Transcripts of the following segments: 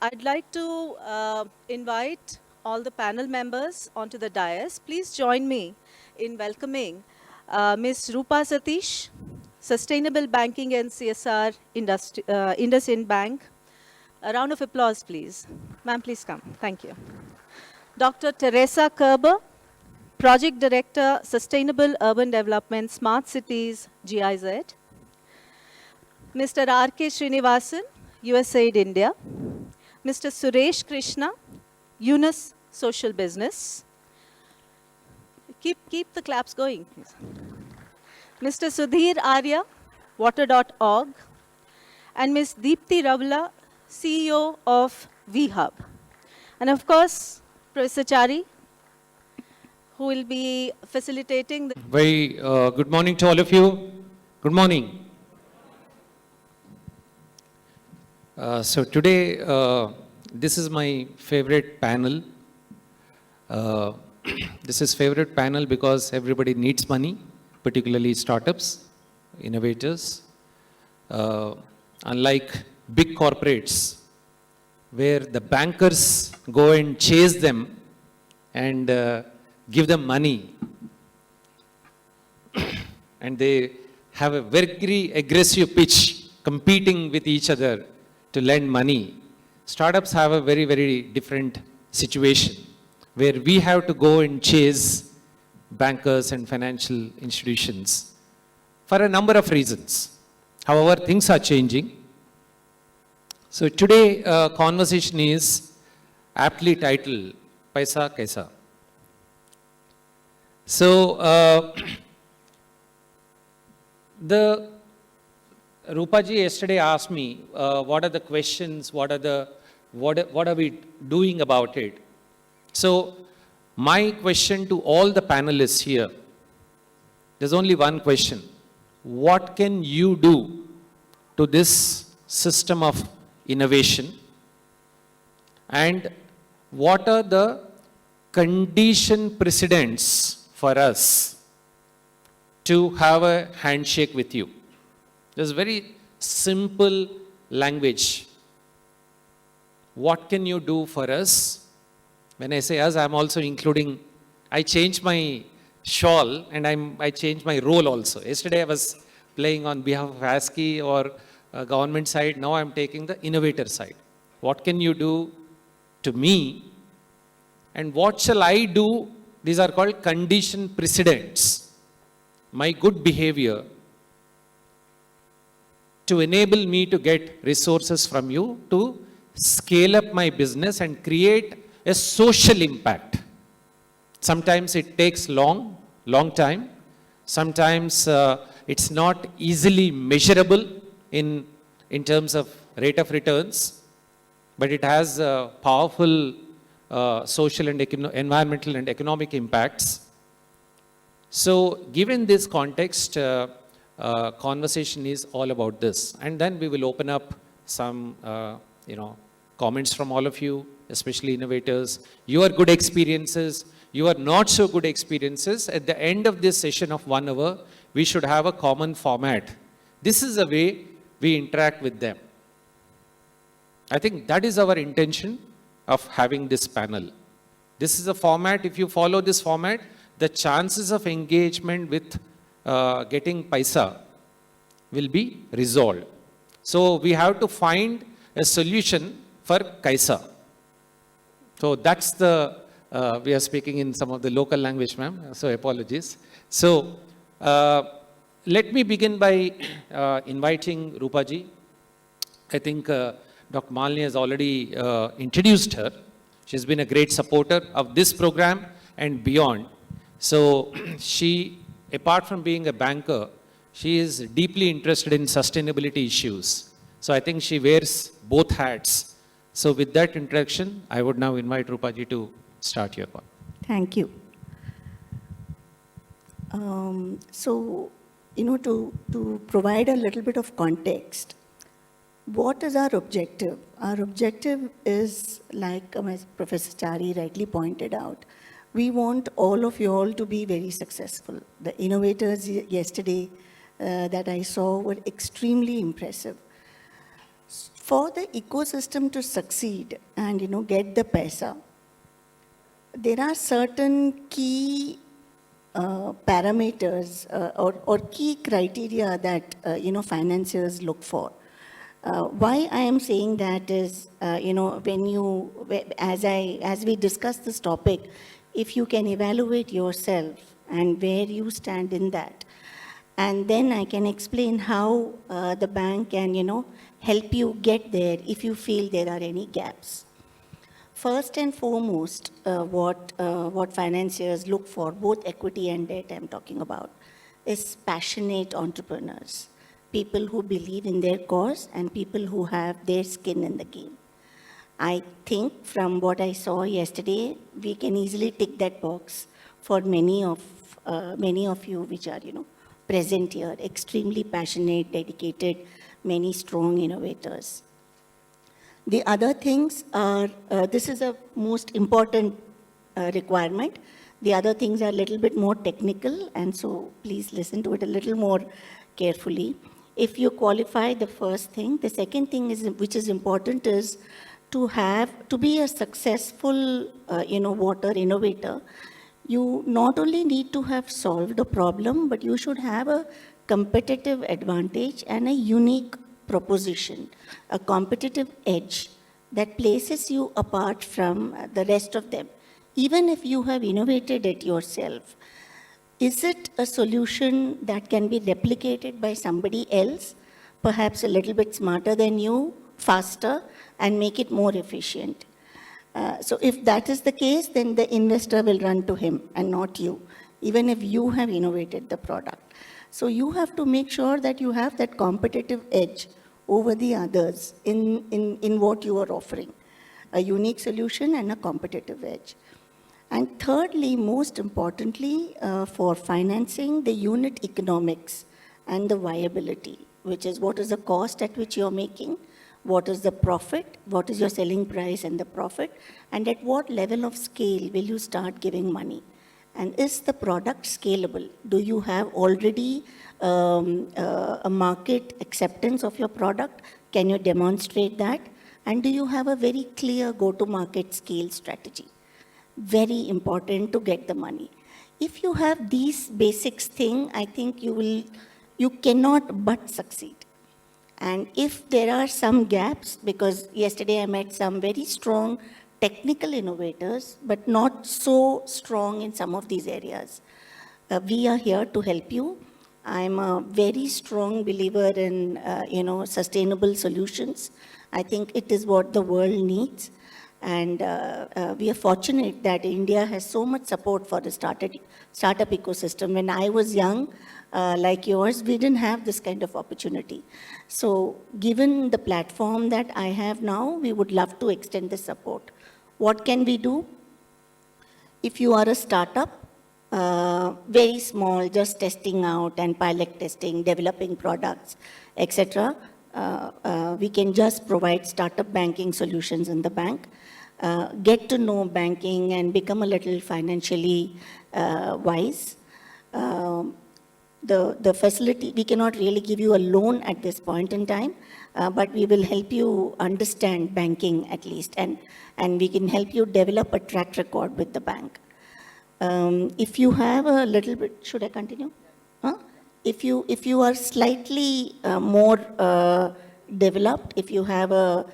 I'd like to invite all the panel members onto the dais. Please join me in welcoming Ms. Rupa Satish, Sustainable Banking and CSR IndusInd Bank. A round of applause, please. Ma'am, please come. Thank you. Dr. Teresa Kerber, Project Director, Sustainable Urban Development, Smart Cities, GIZ. Mr. R.K. Srinivasan, USAID India. Mr. Suresh Krishna, Yunus Social Business. Keep the claps going, please. Mr. Sudhir Arya, Water.org. And Ms. Deepthi Ravla, CEO of VHub. And of course, Professor Chari, who will be facilitating the... Very good morning to all of you. Good morning. So today, this is my favorite panel. This is favorite panel because everybody needs money, particularly startups, innovators. Unlike big corporates, where the bankers go and chase them and give them money. And they have a very aggressive pitch, competing with each other to lend money. Startups have a very different situation, where we have to go and chase bankers and financial institutions for a number of reasons. However, things are changing. So today, conversation is aptly titled, PAISA, KAISA. So, Rupaji yesterday asked me, what are the questions, what are we doing about it? So, my question to all the panelists here, there's only one question. What can you do to this system of innovation? And what are the condition precedents for us to have a handshake with you? There's very simple language. What can you do for us? When I say us, I'm also including, I changed my shawl and I changed my role also. Yesterday I was playing on behalf of ASCII or government side. Now I'm taking the innovator side. What can you do to me? And what shall I do? These are called condition precedents. My good behavior to enable me to get resources from you to scale up my business and create a social impact. Sometimes it takes long time. Sometimes it's not easily measurable in terms of rate of returns, but it has powerful social and environmental and economic impacts. So given this context, conversation is all about this. And then we will open up some comments from all of you, especially innovators, your good experiences, your not so good experiences. At the end of this session of 1 hour, we should have a common format. This is the way we interact with them. I think that is our intention of having this panel. This is a format. If you follow this format, the chances of engagement with getting PAISA will be resolved. So we have to find a solution for KAISA. So that's the, we are speaking in some of the local language, ma'am, so apologies. So let me begin by inviting Rupaji. I think Dr. Malini has already introduced her. She's been a great supporter of this program and beyond. So she, apart from being a banker, she is deeply interested in sustainability issues. So I think she wears both hats. So with that introduction, I would now invite Rupaji to start your part. Thank you. So, to provide a little bit of context, what is our objective? Our objective is, like Professor Chari rightly pointed out, we want all of you all to be very successful. The innovators yesterday that I saw were extremely impressive. For the ecosystem to succeed and, get the PAISA, there are certain key parameters or key criteria that, financiers look for. Why I am saying that is, as we discuss this topic, if you can evaluate yourself and where you stand in that, and then I can explain how the bank can, help you get there if you feel there are any gaps. First and foremost, what financiers look for, both equity and debt I'm talking about, is passionate entrepreneurs, people who believe in their cause and people who have their skin in the game. I think from what I saw yesterday, we can easily tick that box for many of you which are, present here, extremely passionate, dedicated, many strong innovators. The other things are, this is a most important requirement. The other things are a little bit more technical, and so please listen to it a little more carefully. If you qualify the first thing, the second thing is, which is important, is to be a successful, water innovator. You not only need to have solved a problem, but you should have a competitive advantage and a unique proposition, a competitive edge that places you apart from the rest of them. Even if you have innovated it yourself, is it a solution that can be replicated by somebody else, perhaps a little bit smarter than you, faster, and make it more efficient? So if that is the case, then the investor will run to him and not you, even if you have innovated the product. So you have to make sure that you have that competitive edge over the others in what you are offering, a unique solution and a competitive edge. And thirdly, most importantly, for financing, the unit economics and the viability, which is what is the cost at which you're making, what is the profit, what is your selling price and the profit, and at what level of scale will you start giving money? And is the product scalable? Do you have already a market acceptance of your product? Can you demonstrate that? And do you have a very clear go-to-market scale strategy? Very important to get the money. If you have these basics thing, I think you cannot but succeed. And if there are some gaps, because yesterday I met some very strong technical innovators, but not so strong in some of these areas, we are here to help you. I'm a very strong believer in, sustainable solutions. I think it is what the world needs. And we are fortunate that India has so much support for the startup ecosystem. When I was young, like yours, we didn't have this kind of opportunity. So given the platform that I have now, we would love to extend the support. What can we do? If you are a startup, very small, just testing out and pilot testing, developing products, etc., we can just provide startup banking solutions in the bank. Get to know banking and become a little financially wise. The facility, we cannot really give you a loan at this point in time, but we will help you understand banking at least, and we can help you develop a track record with the bank. If you have a little bit, should I continue? Huh? If you are slightly more developed, if you have a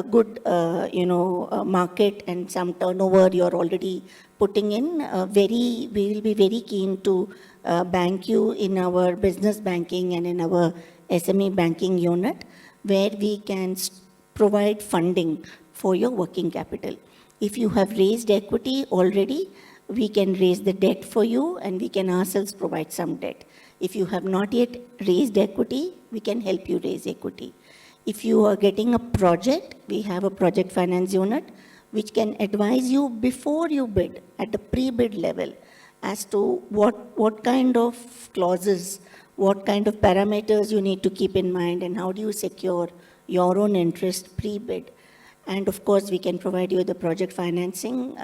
good market and some turnover you're already putting in, we will be very keen to bank you in our business banking and in our SME banking unit, where we can provide funding for your working capital. If you have raised equity already, we can raise the debt for you, and we can ourselves provide some debt. If you have not yet raised equity, we can help you raise equity. If you are getting a project, we have a project finance unit which can advise you before you bid at the pre-bid level as to what kind of clauses, what kind of parameters you need to keep in mind, and how do you secure your own interest pre-bid. And of course, we can provide you the project financing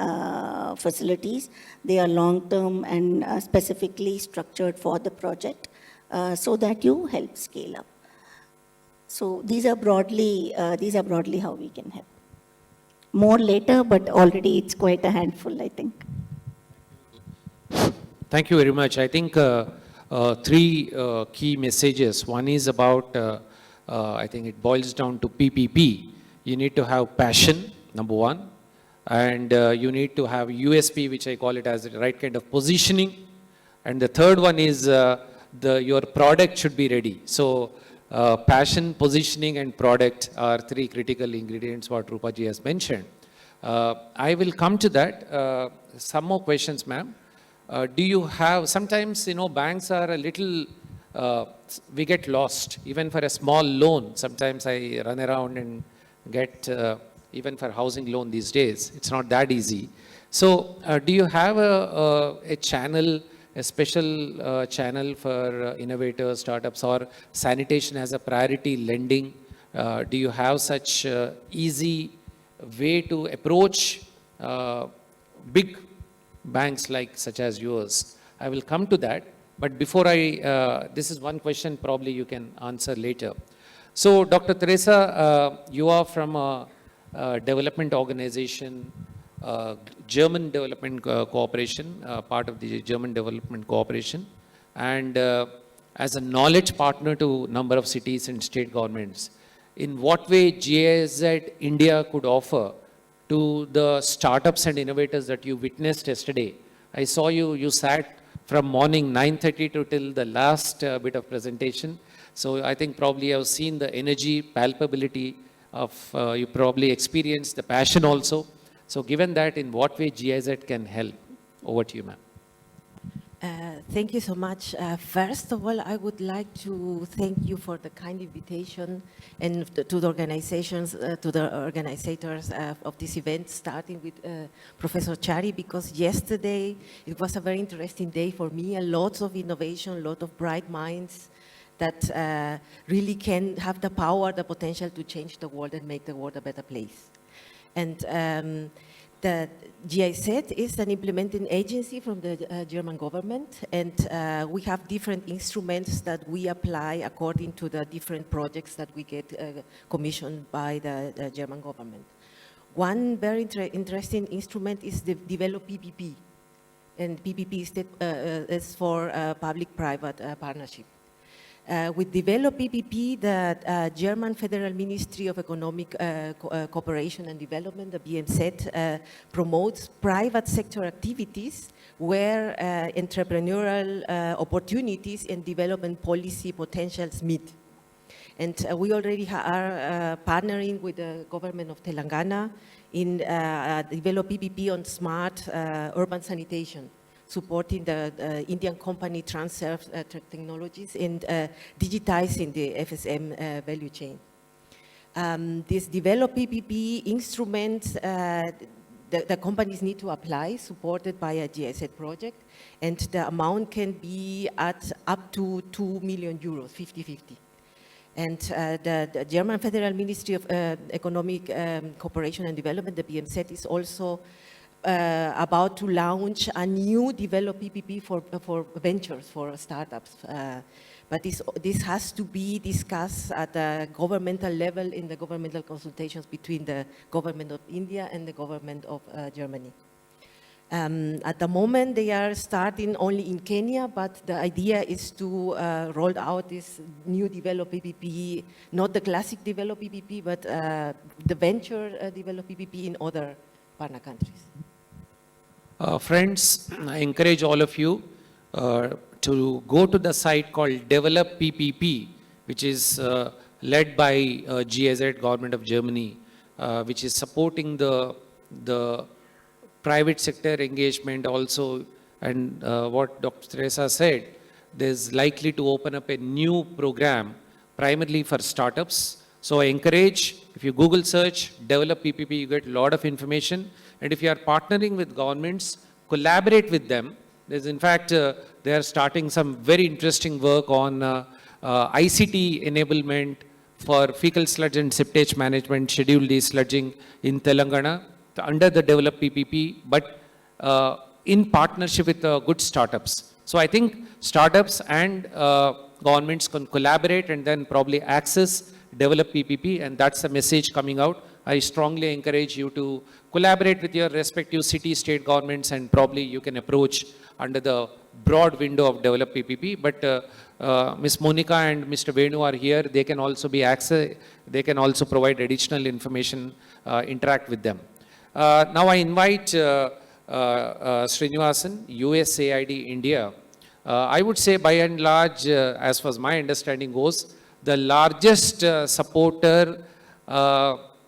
facilities. They are long-term and specifically structured for the project so that you help scale up. So these are broadly how we can help. More later, but already it's quite a handful, I think. Thank you very much. I think three key messages. One is about, I think it boils down to PPP. You need to have passion, number one. And you need to have USP, which I call it as the right kind of positioning. And the third one is your product should be ready. So passion, positioning, and product are three critical ingredients what Rupaji has mentioned. I will come to that. Some more questions, ma'am. Do you have, sometimes, banks are a little, we get lost. Even for a small loan, sometimes I run around and get, even for housing loan these days, it's not that easy. So do you have a channel, a special channel for innovators, startups, or sanitation as a priority lending? Do you have such easy way to approach big banks like such as yours? I will come to that, but before this is one question probably you can answer later. So Dr. Teresa, you are from a development organization, German Development Cooperation, part of the German Development Cooperation, and as a knowledge partner to number of cities and state governments. In what way GIZ India could offer to the startups and innovators that you witnessed yesterday? I saw you sat from morning 9:30 to till the last bit of presentation. So I think probably you have seen the energy, palpability of, you probably experienced the passion also. So given that, in what way GIZ can help? Over to you, ma'am. Thank you so much. First of all, I would like to thank you for the kind invitation and to the organizations, to the organizers of this event, starting with Professor Chari, because yesterday it was a very interesting day for me. A lot of innovation, a lot of bright minds that really can have the power, the potential to change the world and make the world a better place. And the GIZ is an implementing agency from the German government, and we have different instruments that we apply according to the different projects that we get commissioned by the German government. One very interesting instrument is the Develop PPP, and PPP is for public-private partnership. With Develop PPP, the German Federal Ministry of Economic Cooperation and Development, the BMZ, promotes private sector activities where entrepreneurial opportunities and development policy potentials meet. And we already are partnering with the government of Telangana in Develop PPP on smart urban sanitation, supporting the Indian company transfer technologies and digitizing the FSM value chain. This Develop PPP instrument, the companies need to apply, supported by a GIZ project, and the amount can be at up to 2 million euros, 50-50. And the German Federal Ministry of Economic Cooperation and Development, the BMZ, is also about to launch a new Develop PPP for ventures, for startups. But this has to be discussed at the governmental level in the governmental consultations between the government of India and the government of Germany. At the moment, they are starting only in Kenya, but the idea is to roll out this new Develop PPP, not the classic Develop PPP, but the venture Develop PPP in other partner countries. Friends, I encourage all of you to go to the site called Develop PPP, which is led by GIZ, Government of Germany, which is supporting the private sector engagement also. And what Dr. Teresa said, there's likely to open up a new program primarily for startups. So I encourage, if you Google search Develop PPP, you get a lot of information. And if you are partnering with governments, collaborate with them. There's, in fact, they are starting some very interesting work on ICT enablement for fecal sludge and septage management, scheduled desludging in Telangana under the Develop PPP, but in partnership with good startups. So I think startups and governments can collaborate and then probably access develop PPP, and that's the message coming out. I strongly encourage you to collaborate with your respective city, state governments, and probably you can approach under the broad window of develop PPP. But Ms. Monica and Mr. Venu are here. They can also be access. They can also provide additional information, interact with them. Now I invite Srinivasan, USAID India. I would say by and large, as far as my understanding goes, the largest supporter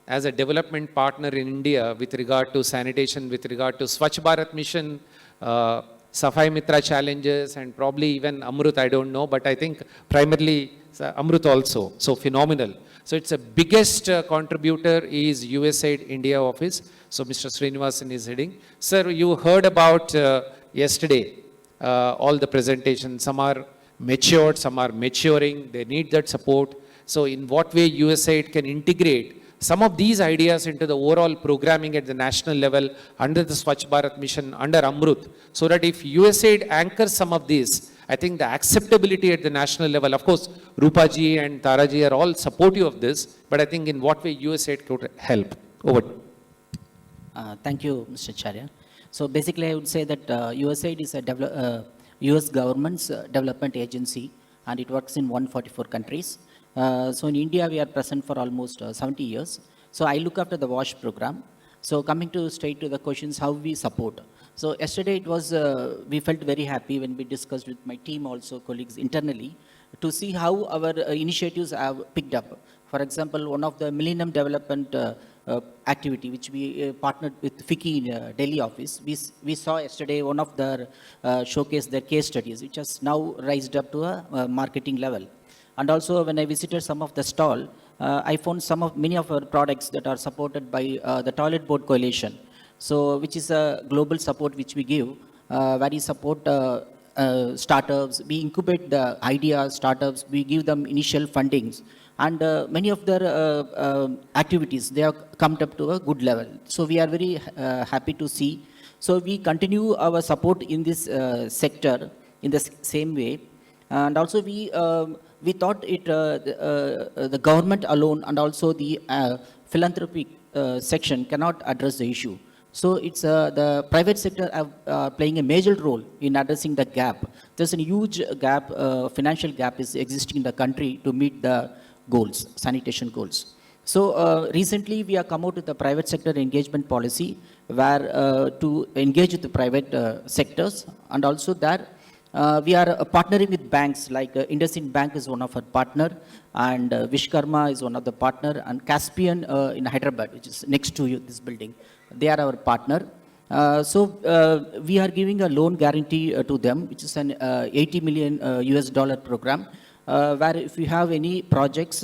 as a development partner in India with regard to sanitation, with regard to Swachh Bharat Mission, Safai Mitra challenges, and probably even Amrut, I don't know, but I think primarily Amrut also, so phenomenal. So it's the biggest contributor is USAID India office. So Mr. Srinivasan is heading. Sir, you heard about yesterday all the presentations. Some are matured, some are maturing. They need that support. So in what way USAID can integrate some of these ideas into the overall programming at the national level under the Swachh Bharat Mission, under Amrut, so that if USAID anchors some of these, I think the acceptability at the national level, of course, Rupaji and Taraji are all supportive of this, but I think in what way USAID could help. Over. Thank you, Mr. Charya. So basically, I would say that USAID is a US government's development agency, and it works in 144 countries. So in India, we are present for almost 70 years. So I look after the WASH program. So coming to straight to the questions, how we support. So yesterday it was, we felt very happy when we discussed with my team also, colleagues internally, to see how our initiatives have picked up. For example, one of the Millennium Development activity, which we partnered with FICCI in Delhi office, we saw yesterday one of their showcase their case studies, which has now raised up to a marketing level. And also when I visited some of the stall, I found many of our products that are supported by the Toilet Board Coalition. So which is a global support which we give, where we support startups, we incubate the ideas, startups, we give them initial fundings. And many of their activities, they have come up to a good level. So we are very happy to see. So we continue our support in this sector in the same way. And also we thought the government alone and also the philanthropic section cannot address the issue. So it's the private sector playing a major role in addressing the gap. There's a huge gap, financial gap is existing in the country to meet the goals, sanitation goals. So recently we have come out with the private sector engagement policy where to engage with the private sectors, and also that we are partnering with banks like IndusInd Bank is one of our partner, and Vishkarma is one of the partner, and Caspian in Hyderabad, which is next to you, this building. They are our partner. So we are giving a loan guarantee to them, which is an 80 million US dollar program, where if you have any projects,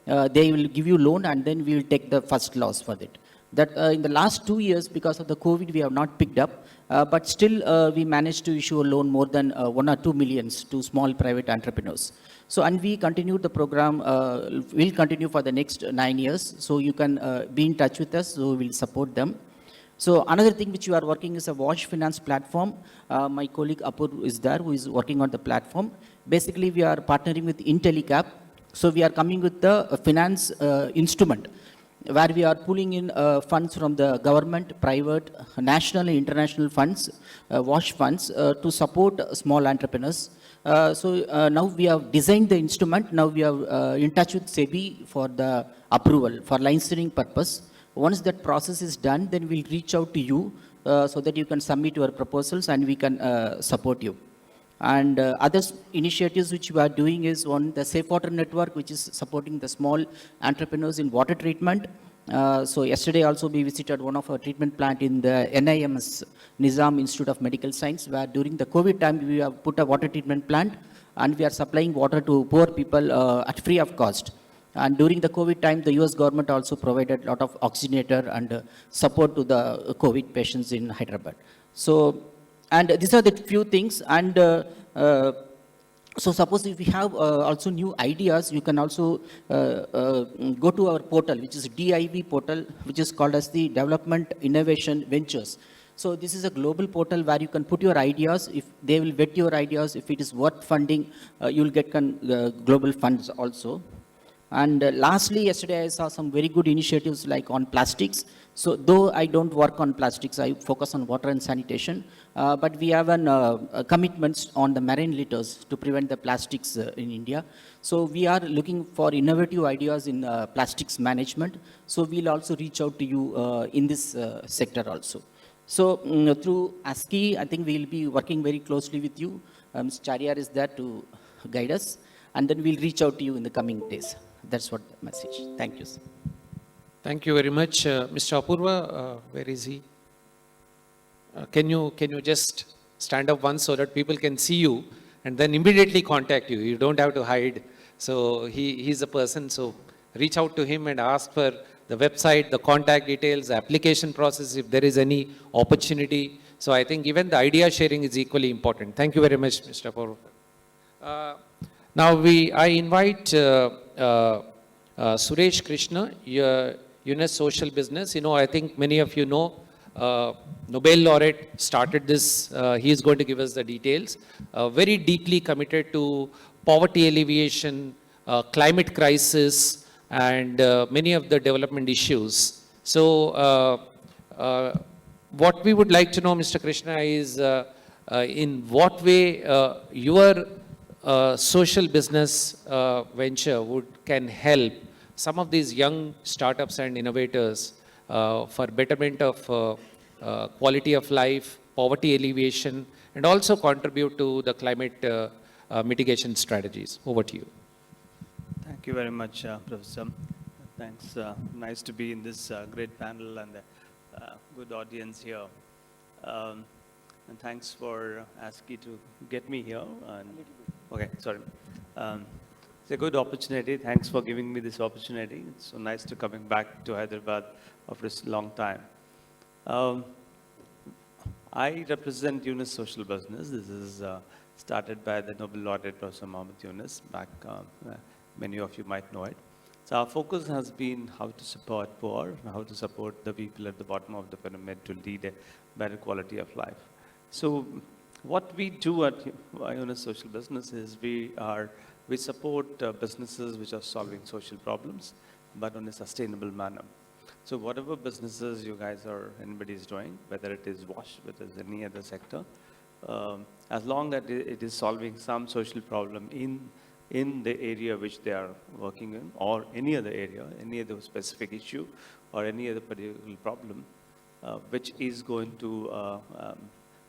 they will give you loan and then we will take the first loss for it. That in the last 2 years, because of the COVID, we have not picked up, but still we managed to issue a loan more than 1 or 2 millions to small private entrepreneurs. So, and we continue the program, will continue for the next 9 years. So you can be in touch with us, so we'll support them. So another thing which we are working is a WASH finance platform. My colleague Apur is there, who is working on the platform. Basically, we are partnering with Intellicap. So we are coming with the finance instrument, where we are pulling in funds from the government, private, national and international funds, WASH funds, to support small entrepreneurs. So now we have designed the instrument. Now we are in touch with SEBI for the approval for licensing purpose. Once that process is done, then we'll reach out to you so that you can submit your proposals and we can support you. And other initiatives which we are doing is one, the Safe Water Network, which is supporting the small entrepreneurs in water treatment. So yesterday also we visited one of our treatment plant in the NIMS, Nizam Institute of Medical Science, where during the COVID time we have put a water treatment plant and we are supplying water to poor people at free of cost. And during the COVID time, the US government also provided a lot of oxygenator and support to the COVID patients in Hyderabad. So, and these are the few things. And so suppose if we have also new ideas, you can also go to our portal, which is DIV portal, which is called as the Development Innovation Ventures. So this is a global portal where you can put your ideas. If they will vet your ideas, if it is worth funding, you will get global funds also. And lastly, yesterday I saw some very good initiatives like on plastics. So though I don't work on plastics, I focus on water and sanitation. But we have an commitments on the marine litters to prevent the plastics in India. So we are looking for innovative ideas in plastics management. So we'll also reach out to you in this sector also. So through ASCII, I think we'll be working very closely with you. Mr. Chariar is there to guide us, and then we'll reach out to you in the coming days. That's what the message. Thank you, sir. Thank you very much. Mr. Apurva, where is he? Can you just stand up once so that people can see you and then immediately contact you? You don't have to hide. So he's a person, so reach out to him and ask for the website, the contact details, the application process, if there is any opportunity. So I think even the idea sharing is equally important. Thank you very much, Mr. Apurva. Now I invite Suresh Krishna, UNES Social Business. You know, I think many of you know, Nobel laureate started this. He is going to give us the details. Very deeply committed to poverty alleviation, climate crisis, and many of the development issues. So what we would like to know, Mr. Krishna, is in what way your social business venture can help some of these young startups and innovators for betterment of quality of life, poverty alleviation, and also contribute to the climate mitigation strategies. Over to you. Thank you very much, Professor. Thanks. Nice to be in this great panel and good audience here. And thanks for ASCII to get me here. Okay, sorry. It's a good opportunity. Thanks for giving me this opportunity. It's so nice to coming back to Hyderabad after a long time. I represent UNES Social Business. This is started by the Nobel laureate Professor Mohammed Yunus. Back, many of you might know it. So our focus has been how to support poor, how to support the people at the bottom of the pyramid to lead a better quality of life. So what we do at UNES Social Business is we support businesses which are solving social problems, but on a sustainable manner. So whatever businesses you guys or anybody is doing, whether it is wash, whether it's any other sector, as long as it is solving some social problem in the area which they are working in, or any other area, any other specific issue, or any other particular problem, which is going to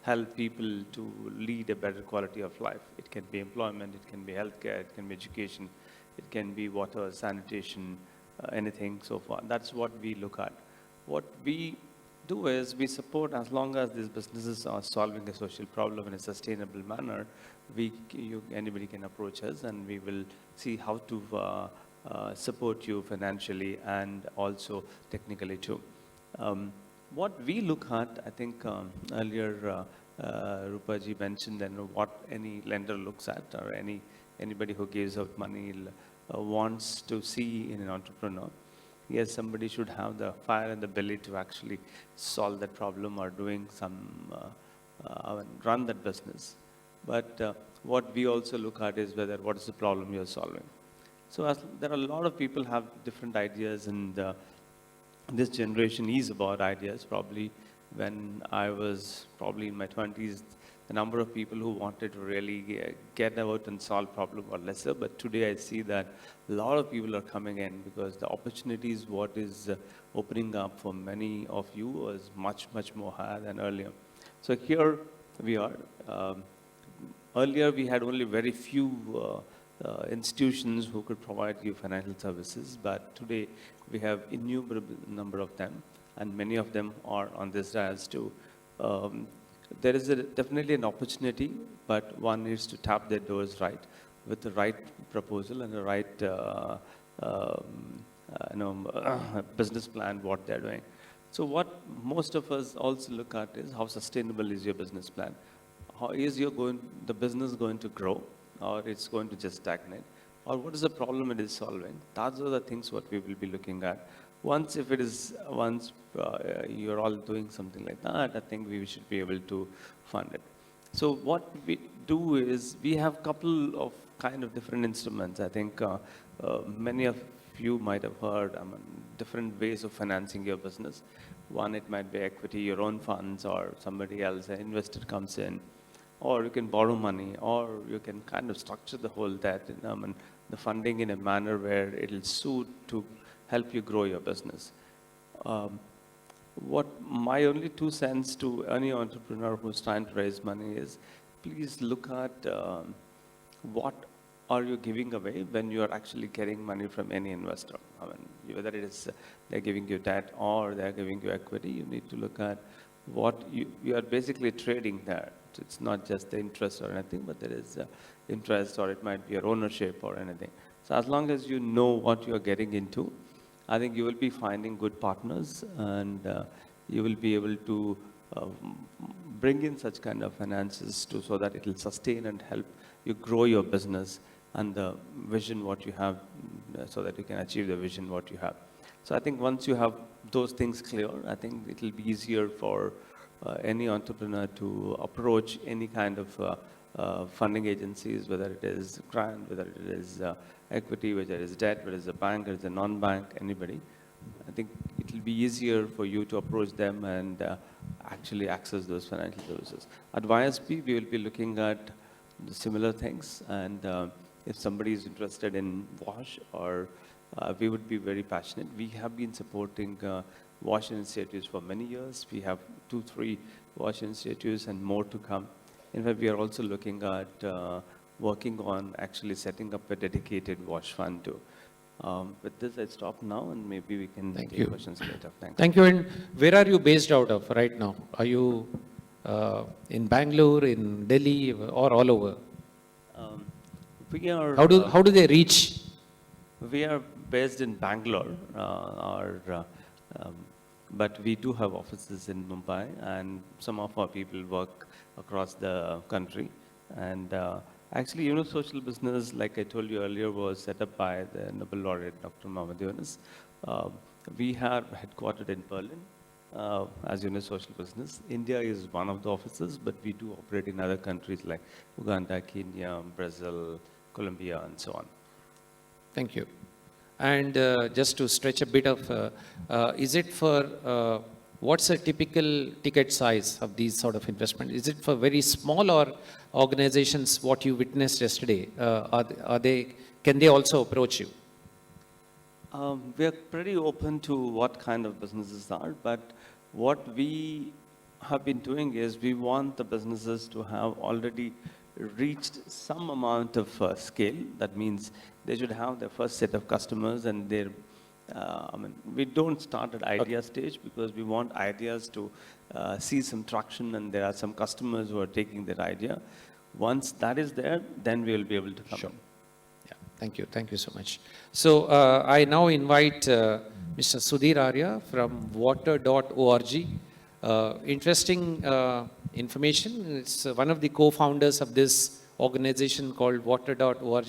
help people to lead a better quality of life. It can be employment, it can be healthcare, it can be education, it can be water, sanitation, anything so far. That's what we look at. What we do is we support, as long as these businesses are solving a social problem in a sustainable manner, anybody can approach us and we will see how to support you financially and also technically too. What we look at, I think earlier Rupaji mentioned, and what any lender looks at, or anybody who gives out money wants to see in an entrepreneur. Yes, somebody should have the fire and the belly to actually solve that problem or doing some, run that business. But what we also look at is what is the problem you're solving. So there are a lot of people have different ideas, and this generation is about ideas. Probably when I was probably in my 20s, the number of people who wanted to really get out and solve problem were lesser. But today I see that a lot of people are coming in because the opportunities what is opening up for many of you is much, much more higher than earlier. So here we are. Earlier we had only very few institutions who could provide you financial services, but today we have innumerable number of them, and many of them are on this dais too. There is definitely an opportunity, but one needs to tap their doors right with the right proposal and the right business plan what they're doing. So what most of us also look at is how sustainable is your business plan? How is the business going to grow, or it's going to just stagnate, or what is the problem it is solving? Those are the things what we will be looking at. Once you're all doing something like that, I think we should be able to fund it. So what we do is we have couple of kind of different instruments. I think many of you might have heard, different ways of financing your business. One, it might be equity, your own funds, or somebody else, an investor comes in, or you can borrow money, or you can kind of structure the whole debt, the funding in a manner where it'll suit to help you grow your business. What my only 2 cents to any entrepreneur who's trying to raise money is, please look at what are you giving away when you are actually getting money from any investor. Whether it is they're giving you debt or they're giving you equity, you need to look at what you are basically trading there. It's not just the interest or anything, but there is interest, or it might be your ownership or anything. So as long as you know what you are getting into, I think you will be finding good partners, and you will be able to bring in such kind of finances so that it will sustain and help you grow your business and the vision what you have, so that you can achieve the vision what you have. So I think once you have those things clear, I think it will be easier for any entrepreneur to approach any kind of funding agencies, whether it is grant, whether it is equity, whether it is debt, whether it is a bank, whether it is a non-bank, anybody. I think it will be easier for you to approach them and actually access those financial services. At YSP, we will be looking at the similar things, and if somebody is interested in WASH, or we would be very passionate. We have been supporting WASH initiatives for many years. We have 2-3 WASH initiatives and more to come. In fact, we are also looking at working on actually setting up a dedicated WASH fund too. With this, I stop now, and maybe we can take questions later. Thank you. And where are you based out of right now? Are you in Bangalore, in Delhi, or all over? We are. How do they reach? We are based in Bangalore, but we do have offices in Mumbai, and some of our people work across the country. And actually, Social Business, like I told you earlier, was set up by the Nobel laureate Dr. Mohammed Yunus. We are headquartered in Berlin as Social Business. India is one of the offices, but we do operate in other countries like Uganda, Kenya, Brazil, Colombia, and so on. Thank you. And just to stretch a bit of, is it for, what's a typical ticket size of these sort of investment? Is it for very small or organizations, what you witnessed yesterday? Can they also approach you? We are pretty open to what kind of businesses are, but what we have been doing is we want the businesses to have already reached some amount of scale. That means they should have their first set of customers, and their, we don't start at idea stage, because we want ideas to see some traction, and there are some customers who are taking that idea. Once that is there, then we will be able to come in. Yeah, thank you. Thank you so much. So I now invite Mr. Sudhir Arya from water.org. Interesting information. It's one of the co-founders of this organization called water.org.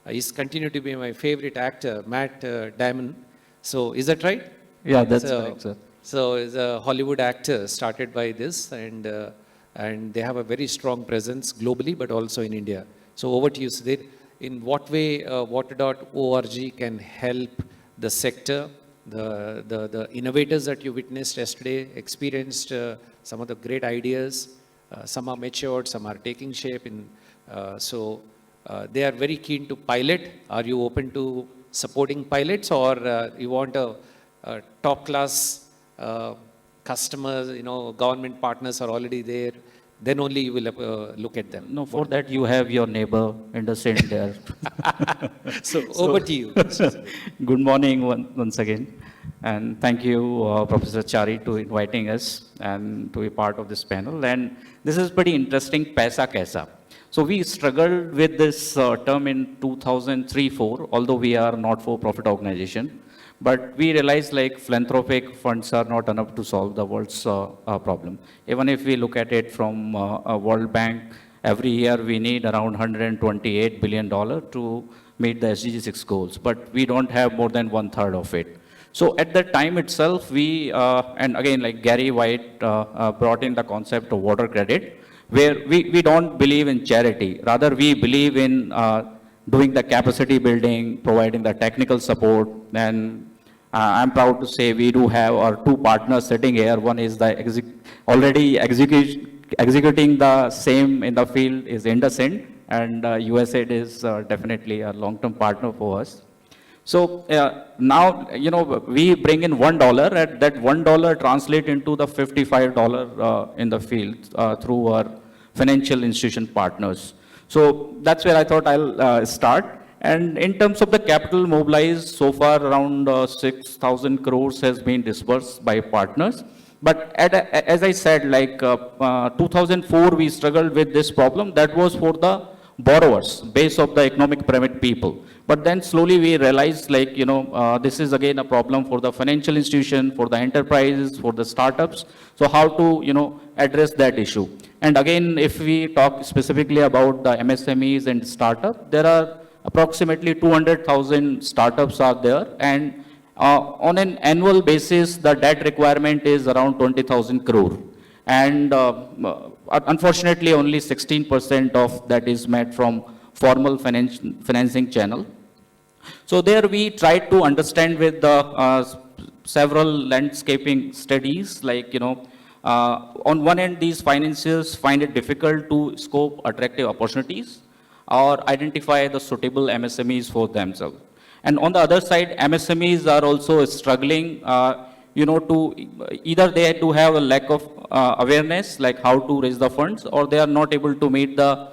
He's continued to be my favorite actor, Matt Damon. So is that right? Yeah, that's correct, sir. So he's a Hollywood actor, started by this, and they have a very strong presence globally, but also in India. So over to you, Sudhir. In what way water.org can help the sector, the innovators that you witnessed yesterday, experienced some of the great ideas. Some are matured, some are taking shape. They are very keen to pilot. Are you open to supporting pilots, or you want a top-class customers, government partners are already there, then only you will look at them? No, for that you have your neighbor industry there. So over to you. Good morning once again. And thank you, Professor Chari, to inviting us and to be part of this panel. And this is pretty interesting, PAISA, KAISA. So we struggled with this term in 2003-04, although we are not for-profit organization. But we realized like philanthropic funds are not enough to solve the world's problem. Even if we look at it from a World Bank, every year we need around $128 billion to meet the SDG 6 goals. But we don't have more than 1/3 of it. So at that time itself, we, and again, like Gary White brought in the concept of water credit, where we don't believe in charity. Rather, we believe in doing the capacity building, providing the technical support. And I'm proud to say we do have our two partners sitting here. One is the already executing the same in the field is IndusInd, and USAID is definitely a long-term partner for us. So now, we bring in $1, and that $1 translate into the $55 in the field through our financial institution partners. So that's where I thought I'll start. And in terms of the capital mobilized, so far around 6,000 crores has been disbursed by partners. But as I said, like 2004, we struggled with this problem. That was for the borrowers, base of the economic pyramid people. But then slowly we realized, like, this is again a problem for the financial institution, for the enterprises, for the startups. So how to, address that issue? And again, if we talk specifically about the MSMEs and startup, there are approximately 200,000 startups are there. And on an annual basis, the debt requirement is around 20,000 crore. And unfortunately, only 16% of that is met from formal financing channel. So there we tried to understand with the several landscaping studies, like, on one end, these financiers find it difficult to scope attractive opportunities or identify the suitable MSMEs for themselves. And on the other side, MSMEs are also struggling, to either they do have a lack of awareness, like how to raise the funds, or they are not able to meet the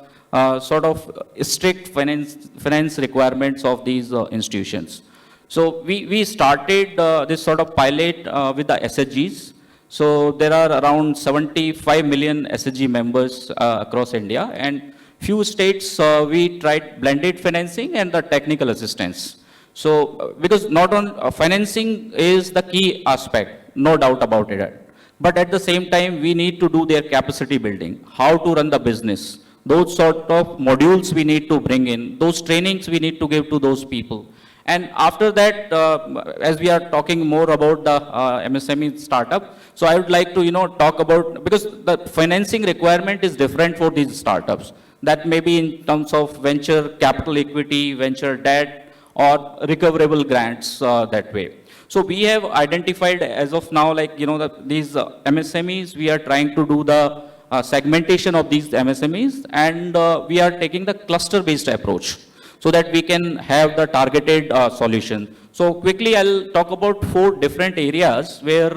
sort of strict finance requirements of these institutions. So we started this sort of pilot with the SHGs. So there are around 75 million SHG members across India, and few states we tried blended financing and the technical assistance. So because not on financing is the key aspect, no doubt about it. But at the same time, we need to do their capacity building, how to run the business. Those sort of modules we need to bring in, those trainings we need to give to those people. And after that, as we are talking more about the MSME startup, so I would like to, talk about, because the financing requirement is different for these startups. That may be in terms of venture capital equity, venture debt, or recoverable grants that way. So we have identified as of now, like, these MSMEs, we are trying to do the segmentation of these MSMEs, and we are taking the cluster-based approach so that we can have the targeted solution. So quickly, I'll talk about 4 different areas where,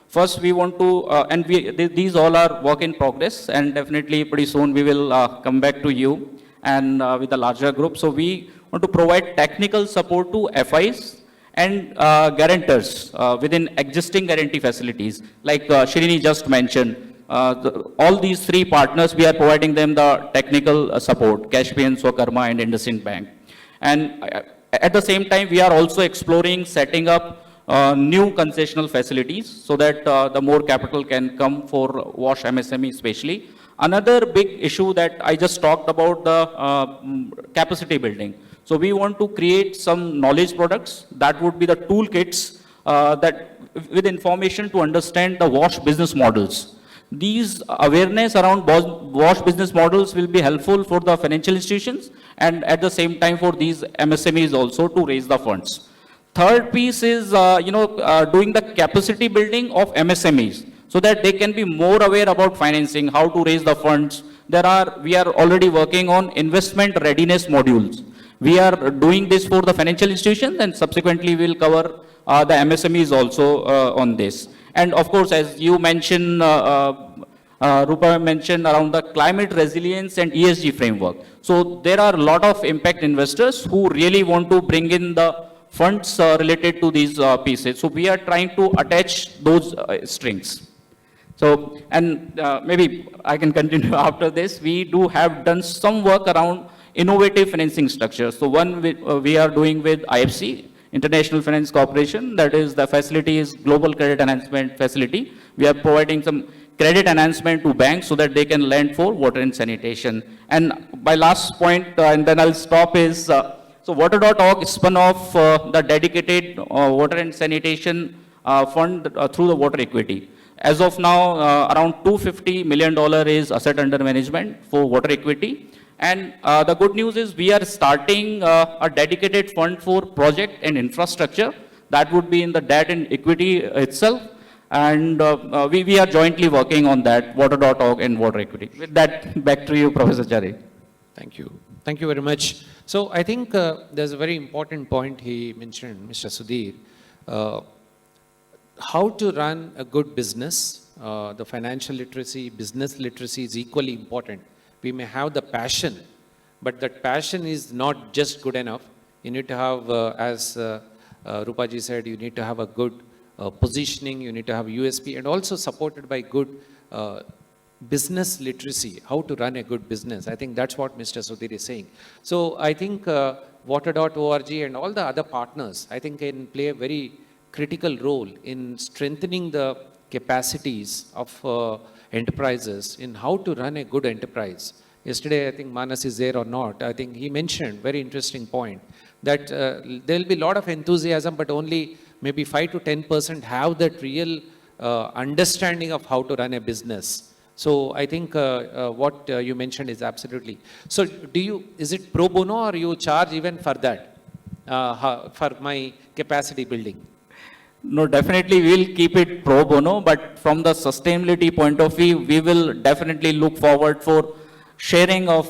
first we want to, and these all are work in progress, and definitely pretty soon we will come back to you and with a larger group. So we want to provide technical support to FIs and guarantors within existing guarantee facilities. Like Shrini just mentioned, all these 3 partners, we are providing them the technical support, Cashpian, Swakarma, and IndusInd Bank. And at the same time, we are also exploring setting up new concessional facilities so that the more capital can come for WASH MSME especially. Another big issue that I just talked about, the capacity building. So we want to create some knowledge products that would be the toolkits that with information to understand the WASH business models. These awareness around WASH business models will be helpful for the financial institutions and at the same time for these MSMEs also to raise the funds. Third piece is, doing the capacity building of MSMEs so that they can be more aware about financing, how to raise the funds. We are already working on investment readiness modules. We are doing this for the financial institutions, and subsequently we will cover the MSMEs also on this. And of course, as you mentioned, Rupa mentioned around the climate resilience and ESG framework. So there are a lot of impact investors who really want to bring in the funds related to these pieces. So we are trying to attach those strings. So, and maybe I can continue after this. We do have done some work around innovative financing structures. So one we are doing with IFC, International Finance Corporation, that is the facility is Global Credit Enhancement Facility. We are providing some credit enhancement to banks so that they can lend for water and sanitation. And my last point, and then I'll stop, is so Water.org spun off the dedicated water and sanitation fund through the water equity. As of now, around $250 million is asset under management for water equity. And the good news is we are starting a dedicated fund for project and infrastructure that would be in the debt and equity itself. And we are jointly working on that, water.org and water equity. With that, back to you, Professor Chari. Thank you. Thank you very much. So I think there's a very important point he mentioned, Mr. Sudhir. How to run a good business, the financial literacy, business literacy is equally important. We may have the passion, but that passion is not just good enough. You need to have, as Rupaji said, you need to have a good positioning, you need to have USP, and also supported by good business literacy, how to run a good business. I think that's what Mr. Sudhir is saying. So I think water.org and all the other partners, I think can play a very critical role in strengthening the capacities of enterprises in how to run a good enterprise. Yesterday, I think Manas is there or not, I think he mentioned very interesting point that there will be a lot of enthusiasm, but only maybe 5 to 10% have that real understanding of how to run a business. So I think what you mentioned is absolutely. So is it pro bono or you charge even for that, for my capacity building? No, definitely we'll keep it pro bono, but from the sustainability point of view, we will definitely look forward for sharing of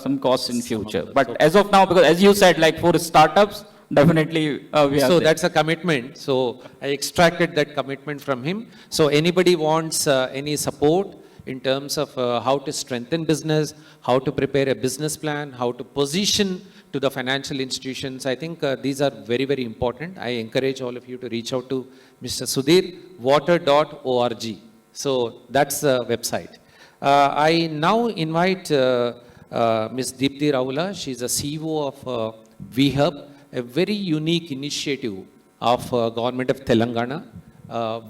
some costs in future. But as of now, because as you said, like for startups, definitely we are So there. that's a commitment. So I extracted that commitment from him. So anybody wants any support in terms of how to strengthen business, how to prepare a business plan, how to position to the financial institutions, I think these are very, very important. I encourage all of you to reach out to Mr. Sudhir, water.org. So that's the website. I now invite Ms. Deepthi Raula. She's a CEO of VHub, a very unique initiative of Government of Telangana.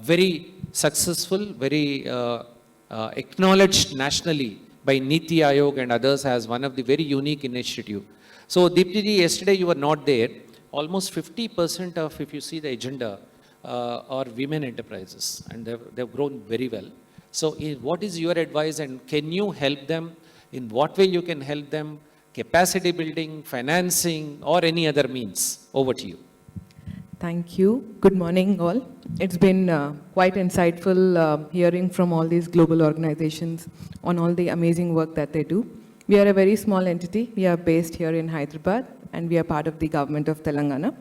Very successful, very acknowledged nationally by Niti Aayog and others as one of the very unique initiative. So Deepthi ji, yesterday you were not there. Almost 50% of, if you see the agenda, are women enterprises, and they've grown very well. So what is your advice, and can you help them? In what way you can help them? Capacity building, financing, or any other means? Over to you. Thank you. Good morning, all. It's been quite insightful hearing from all these global organizations on all the amazing work that they do. We are a very small entity. We are based here in Hyderabad, and we are part of the government of Telangana.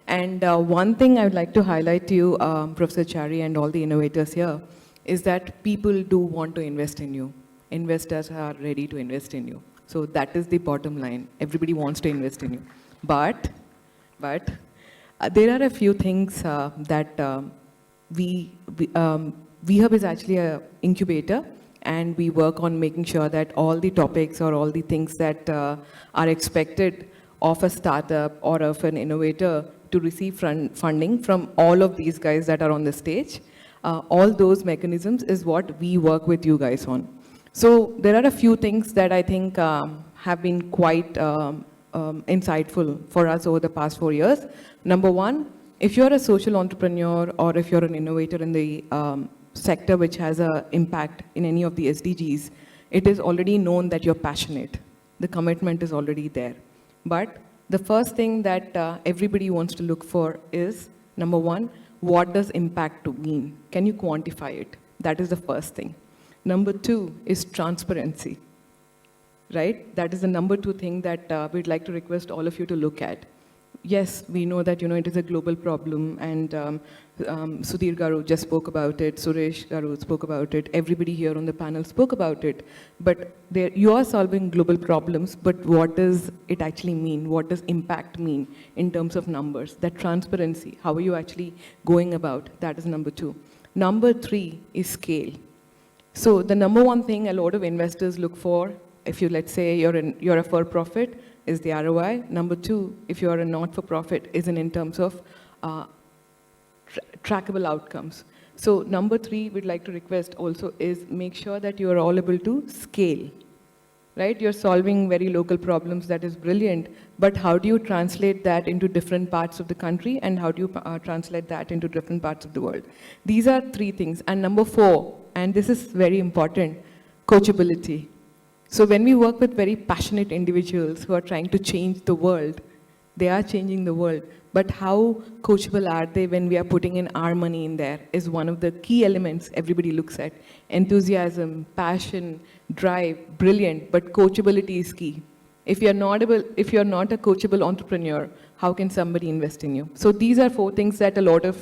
And one thing I would like to highlight to you, Professor Chari and all the innovators here, is that people do want to invest in you. Investors are ready to invest in you. So that is the bottom line. Everybody wants to invest in you. But there are a few things that VHub is actually an incubator, and we work on making sure that all the topics or all the things that are expected of a startup or of an innovator to receive funding from all of these guys that are on the stage, all those mechanisms is what we work with you guys on. So there are a few things that I think have been quite insightful for us over the past 4 years. Number one, if you're a social entrepreneur or if you're an innovator in the sector which has an impact in any of the SDGs, it is already known that you're passionate. The commitment is already there. But the first thing that everybody wants to look for is, number one, what does impact to mean? Can you quantify it? That is the first thing. Number two is transparency, right? That is the number two thing that we'd like to request all of you to look at. Yes, we know that, it is a global problem, and Sudhir Garu just spoke about it, Suresh Garu spoke about it, everybody here on the panel spoke about it. But you are solving global problems, but what does it actually mean? What does impact mean in terms of numbers? That transparency, how are you actually going about? That is number two. Number three is scale. So the number one thing a lot of investors look for, if you, let's say you're a for-profit, is the ROI. Number two, if you're a not-for-profit, is in terms of trackable outcomes. So number three, we'd like to request also is make sure that you are all able to scale, right? You're solving very local problems, that is brilliant, but how do you translate that into different parts of the country, and how do you translate that into different parts of the world? These are three things. And number four, and this is very important, coachability. So when we work with very passionate individuals who are trying to change the world, they are changing the world. But how coachable are they when we are putting in our money in there is one of the key elements everybody looks at. Enthusiasm, passion, drive, brilliant, but coachability is key. If you're not a coachable entrepreneur, how can somebody invest in you? So these are 4 things that a lot of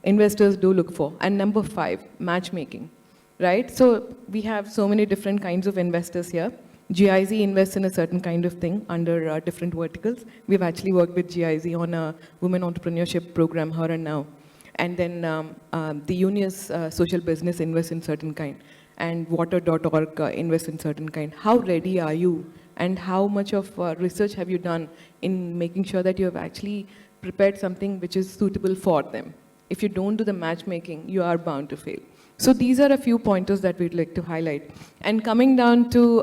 investors do look for. And number 5, matchmaking, right? So we have so many different kinds of investors here. GIZ invests in a certain kind of thing under different verticals. We've actually worked with GIZ on a women entrepreneurship program here and now. And then the Unius social business invests in certain kind. And water.org invests in certain kind. How ready are you? And how much of research have you done in making sure that you have actually prepared something which is suitable for them? If you don't do the matchmaking, you are bound to fail. So these are a few pointers that we'd like to highlight. And coming down to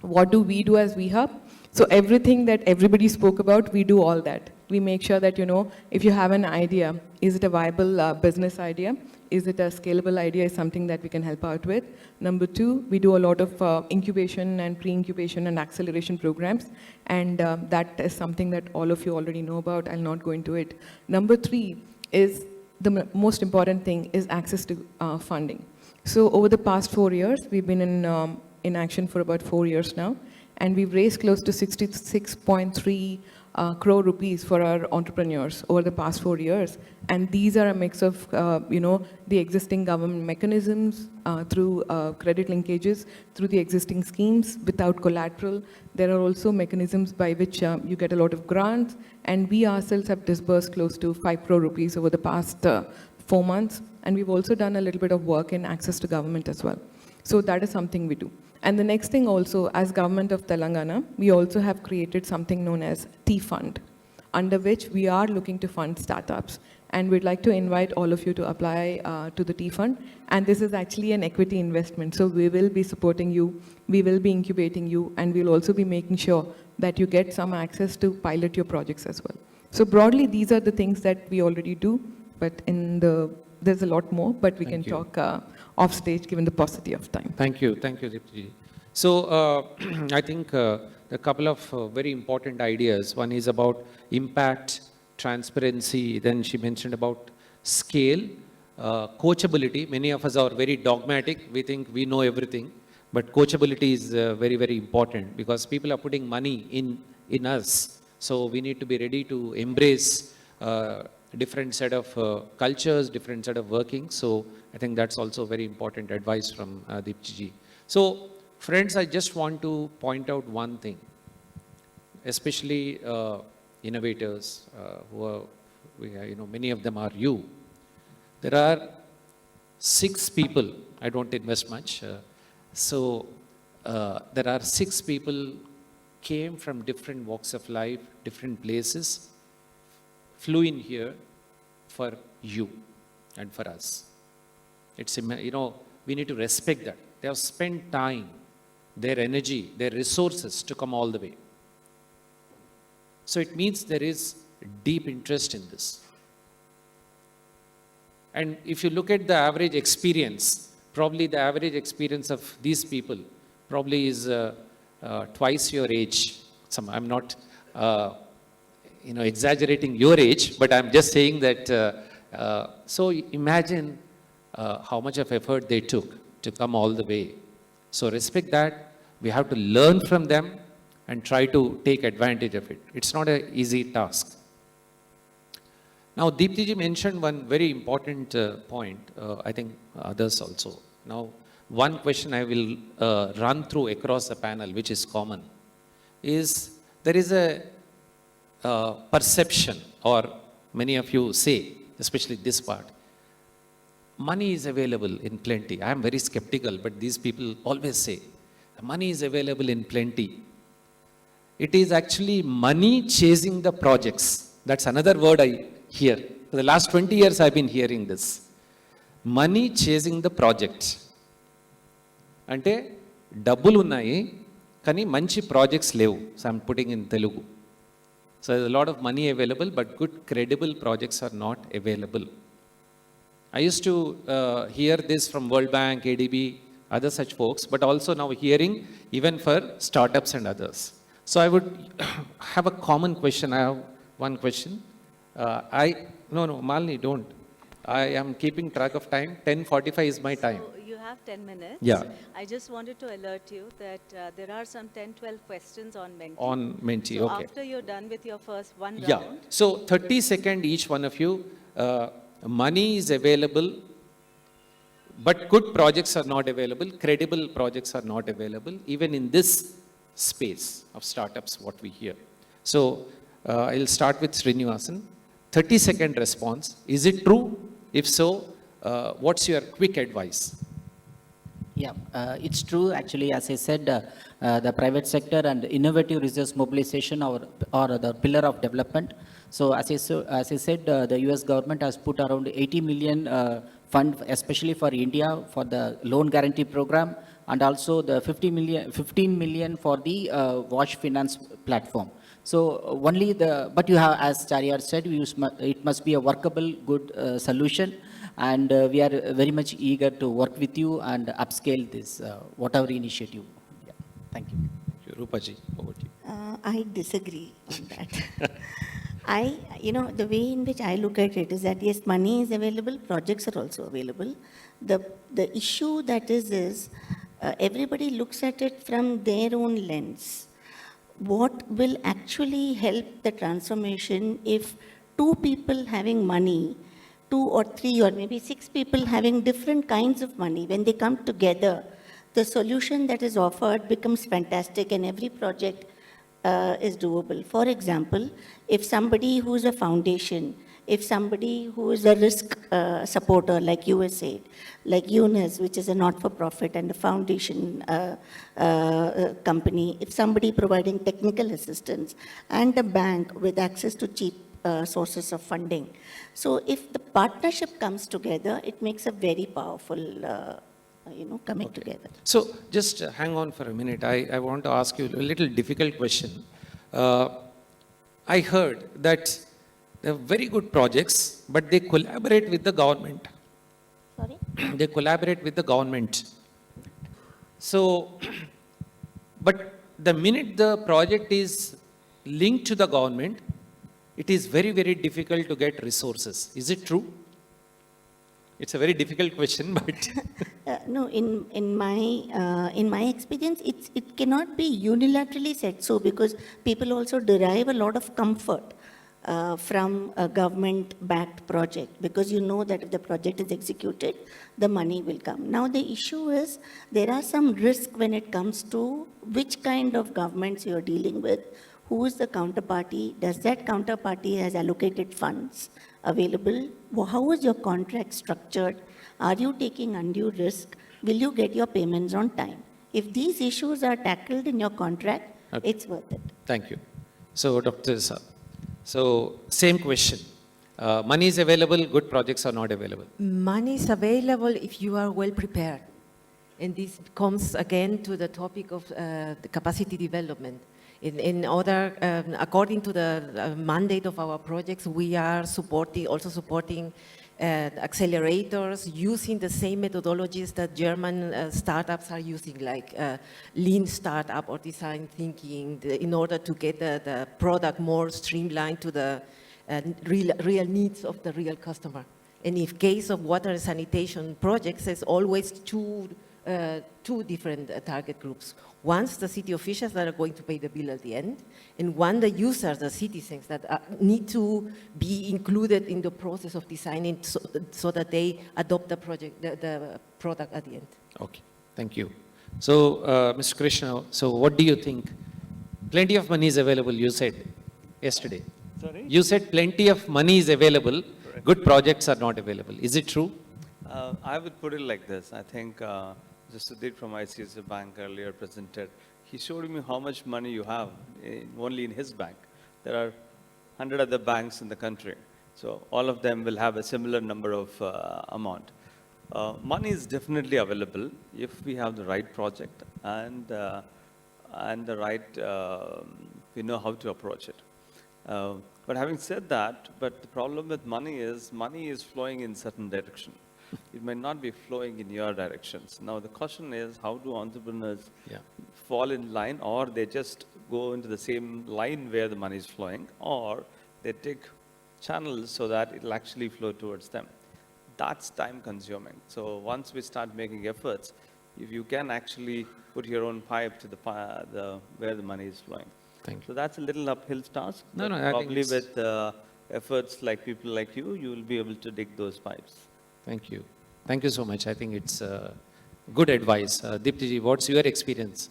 what do we do as WeHub? So everything that everybody spoke about, we do all that. We make sure that, if you have an idea, is it a viable business idea? Is it a scalable idea? Is something that we can help out with? Number 2, we do a lot of incubation and pre-incubation and acceleration programs. And that is something that all of you already know about. I'll not go into it. Number 3 is the most important thing is access to funding. So over the past 4 years, we've been in action for about 4 years now. And we've raised close to 66.3 crore rupees for our entrepreneurs over the past 4 years. And these are a mix of, the existing government mechanisms through credit linkages, through the existing schemes without collateral. There are also mechanisms by which you get a lot of grants. And we ourselves have disbursed close to 5 crore rupees over the past 4 months. And we've also done a little bit of work in access to government as well. So that is something we do. And the next thing also, as Government of Telangana, we also have created something known as T-Fund, under which we are looking to fund startups. And we'd like to invite all of you to apply to the T-Fund. And this is actually an equity investment. So we will be supporting you, we will be incubating you, and we'll also be making sure that you get some access to pilot your projects as well. So broadly, these are the things that we already do, but there's a lot more, but we can talk off stage given the paucity of time. Thank you, Deepti. So I think a couple of very important ideas. One is about impact, transparency. Then she mentioned about scale, coachability. Many of us are very dogmatic. We think we know everything, but coachability is very, very important because people are putting money in us. So we need to be ready to embrace different set of cultures, different set of working. So I think that's also very important advice from Deepti ji. So friends, I just want to point out one thing, especially innovators who are, many of them are you. There are 6 people, I don't invest much. There are 6 people came from different walks of life, different places, flew in here for you and for us. It's, we need to respect that. They have spent time, their energy, their resources to come all the way. So it means there is deep interest in this. And if you look at the average experience, probably the average experience of these people probably is twice your age. I'm not exaggerating your age, but I'm just saying that, so imagine how much of effort they took to come all the way. So respect that. We have to learn from them and try to take advantage of it. It's not an easy task. Now, Deepti ji mentioned one very important point, I think others also. Now, one question I will run through across the panel, which is common, is there is a perception, or many of you say, especially this part, money is available in plenty. I am very skeptical, but these people always say, money is available in plenty. It is actually money chasing the projects. That's another word I hear. For the last 20 years, I've been hearing this. Money chasing the project. అంటే డబ్బులు ఉన్నాయి కానీ మంచి projects లేవు. So I'm putting in Telugu. So there's a lot of money available, but good credible projects are not available. I used to hear this from World Bank, ADB, other such folks, but also now hearing even for startups and others. So I would have a common question. I have one question. No, Malini, don't. I am keeping track of time. 10:45 is my time. So you have 10 minutes. Yeah. I just wanted to alert you that there are some 10, 12 questions on Menti. On Menti, So okay. after you're done with your first one Yeah. round, So 30-second each one of you. Money is available, but good projects are not available. Credible projects are not available, even in this space of startups, what we hear. So I'll start with Srinivasan. 30-second response. Is it true? If so, what's your quick advice? Yeah, it's true. Actually, as I said, the private sector and innovative resource mobilization are the pillar of development. So, as I said, the US government has put around 80 million fund, especially for India, for the loan guarantee program, and also the 15 million for the Wash Finance platform. So only but you have, as Charya said, it must be a workable, good solution, and we are very much eager to work with you and upscale this, whatever initiative. Yeah. Thank you. Thank you. Rupaji, over to you. I disagree on that. The way in which I look at it is that yes, money is available, projects are also available. The issue that is everybody looks at it from their own lens. What will actually help the transformation if two people having money, 2 or 3 or maybe 6 people having different kinds of money, when they come together, the solution that is offered becomes fantastic and every project is doable. For example, if somebody who is a foundation, if somebody who is a risk supporter like USAID, like UNIS, which is a not-for-profit and a foundation company, if somebody providing technical assistance and a bank with access to cheap sources of funding. So if the partnership comes together, it makes a very powerful coming together. So just hang on for a minute. I want to ask you a little difficult question. I heard that they have very good projects, but they collaborate with the government. Sorry? They collaborate with the government. So, but the minute the project is linked to the government, it is very, very difficult to get resources. Is it true? It's a very difficult question, but No, in my experience, it cannot be unilaterally said so, because people also derive a lot of comfort from a government-backed project, because you know that if the project is executed, the money will come. Now the issue is there are some risk when it comes to which kind of governments you are dealing with, who is the counterparty, does that counterparty has allocated funds available, how is your contract structured, are you taking undue risk, will you get your payments on time? If these issues are tackled in your contract, it's worth it. thank you. So, Dr. Sa, so same question. Money is available, good projects are not available. Money is available if you are well prepared. And this comes again to the topic of the capacity development. According to the mandate of our projects, we are also supporting accelerators using the same methodologies that German startups are using, like lean startup or design thinking, in order to get the product more streamlined to the real needs of the real customer. And in case of water and sanitation projects, there's always two different target groups. One's the city officials that are going to pay the bill at the end, and one the users, the citizens that need to be included in the process of designing so that they adopt the product at the end. Okay, thank you. So, Mr. Krishna, so what do you think? Plenty of money is available, you said yesterday. Sorry? You said plenty of money is available, good projects are not available. Is it true? I would put it like this. I think just Sudhir from ICICI Bank earlier presented. He showed me how much money you have only in his bank. There are 100 other banks in the country. So all of them will have a similar number of amount. Money is definitely available if we have the right project and the right, we know how to approach it. But having said that, but the problem with money is flowing in certain direction. it might not be flowing in your directions. Now, the question is, how do entrepreneurs Yeah. fall in line, or they just go into the same line where the money is flowing, or they take channels so that it'll actually flow towards them. That's time consuming. So once we start making efforts, if you can actually put your own pipe to where the money is flowing. Thank you. So that's a little uphill task. No, but no, I think probably it's- with efforts like people like you will be able to dig those pipes. Thank you. Thank you so much. I think it's good advice. Deepti ji, what's your experience?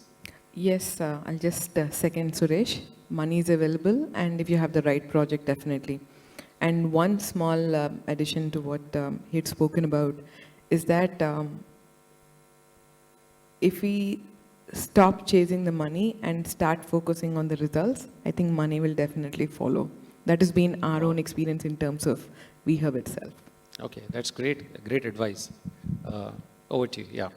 Yes, I'll just second Suresh. Money is available, and if you have the right project, definitely. And one small addition to what he had spoken about is that if we stop chasing the money and start focusing on the results, I think money will definitely follow. That has been our own experience in terms of WeHub itself. Okay, that's great. Great advice. Over to you. Yeah.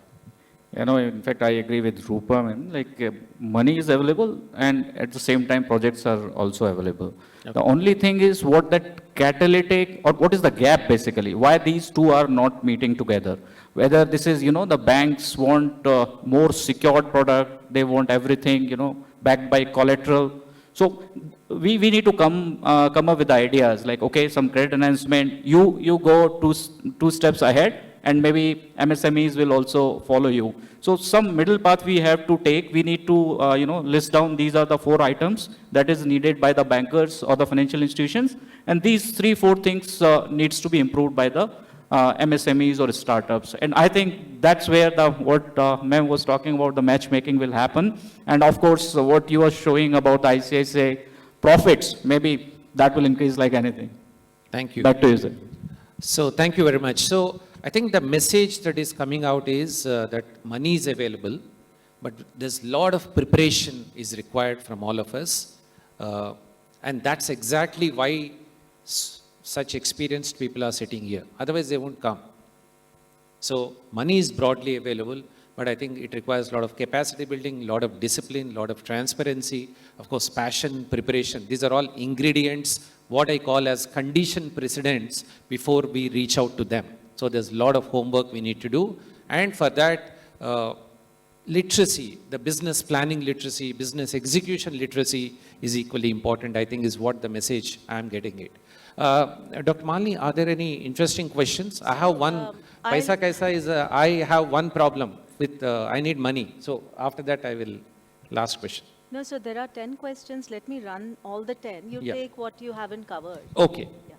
You know, in fact, I agree with Rupa, man. Like, money is available, and at the same time, projects are also available. Okay. The only thing is what that catalytic, or what is the gap basically? Why these two are not meeting together? Whether this is, you know, the banks want more secured product, they want everything, you know, backed by collateral. So we need to come up with ideas like, okay, some credit enhancement. You go two steps ahead, and maybe MSMEs will also follow you. So some middle path we have to take. We need to, you know, list down these are the 4 items that is needed by the bankers or the financial institutions. And these 3-4 things needs to be improved by the MSMEs or startups. And I think that's where what Ma'am was talking about, the matchmaking will happen. And of course, what you are showing about ICICI profits, maybe that will increase like anything. Thank you. Back to you, sir. So thank you very much. So I think the message that is coming out is that money is available, but there's a lot of preparation is required from all of us. And that's exactly why such experienced people are sitting here. Otherwise, they won't come. So money is broadly available, but I think it requires a lot of capacity building, a lot of discipline, a lot of transparency, of course, passion, preparation. These are all ingredients, what I call as condition precedents before we reach out to them. So there's a lot of homework we need to do. And for that, literacy, the business planning literacy, business execution literacy is equally important, I think is what the message I'm getting it. Dr. Malini, are there any interesting questions? I have one, PAISA KAISA is, I have one problem with, I need money. So after that, I will, last question. No, so there are 10 questions. Let me run all the 10. You Yeah. take what you haven't covered. Okay. Yeah.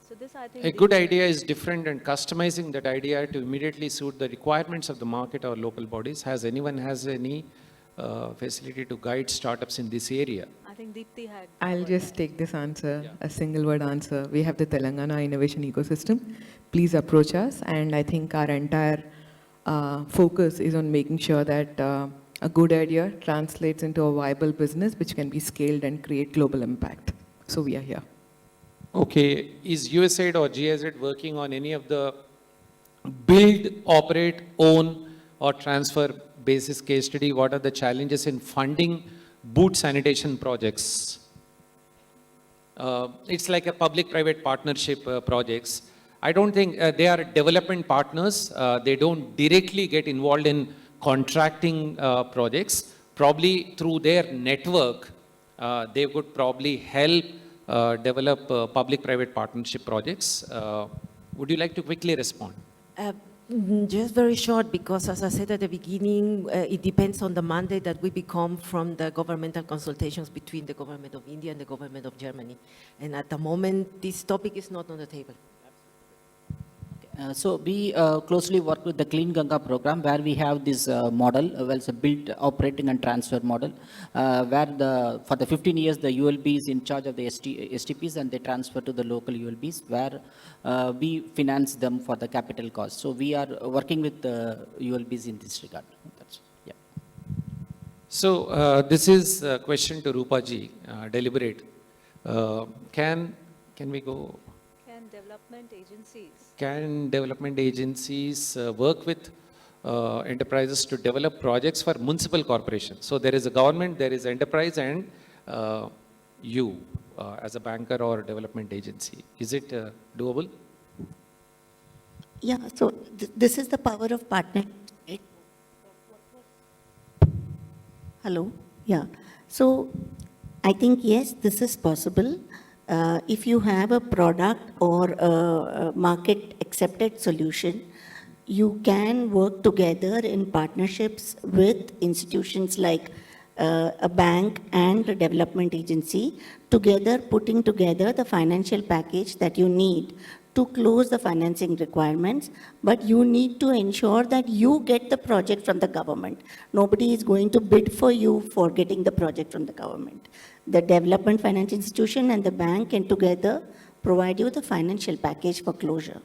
So this, I think, A good idea is different, and customizing that idea to immediately suit the requirements of the market or local bodies. Has anyone has any facility to guide startups in this area? I think Deepti had. I'll covered just that. take this answer, Yeah. a single word answer. We have the Telangana Innovation Ecosystem. Please approach us, and I think our entire focus is on making sure that a good idea translates into a viable business which can be scaled and create global impact. So we are here. Okay, is USAID or GIZ working on any of the build, operate, own or transfer basis case study? What are the challenges in funding boot sanitation projects? It's like a public-private partnership projects. I don't think they are development partners. They don't directly get involved in contracting projects. Probably through their network, they would probably help develop public-private partnership projects. Would you like to quickly respond? Just very short, because as I said at the beginning, it depends on the mandate that we become from the governmental consultations between the government of India and the government of Germany. And at the moment, this topic is not on the table. So we closely work with the Clean Ganga program, where we have this model, well, it's a build, operating and transfer model, where for the 15 years the ULB is in charge of the STPs, and they transfer to the local ULBs, where we finance them for the capital cost. So we are working with the ULBs in this regard. That's, yeah. So this is a question to Rupa ji, deliberate. Can we go? Can development agencies? Can development agencies work with enterprises to develop projects for municipal corporations? So there is a government, there is enterprise, and you as a banker or development agency. Is it doable? Yeah, so this is the power of partner. Right? Hello? Yeah. So I think, yes, this is possible. If you have a product or a market accepted solution, you can work together in partnerships with institutions like a bank and a development agency, together putting together the financial package that you need to close the financing requirements, but you need to ensure that you get the project from the government. Nobody is going to bid for you for getting the project from the government. The development finance institution and the bank can together provide you the financial package for closure.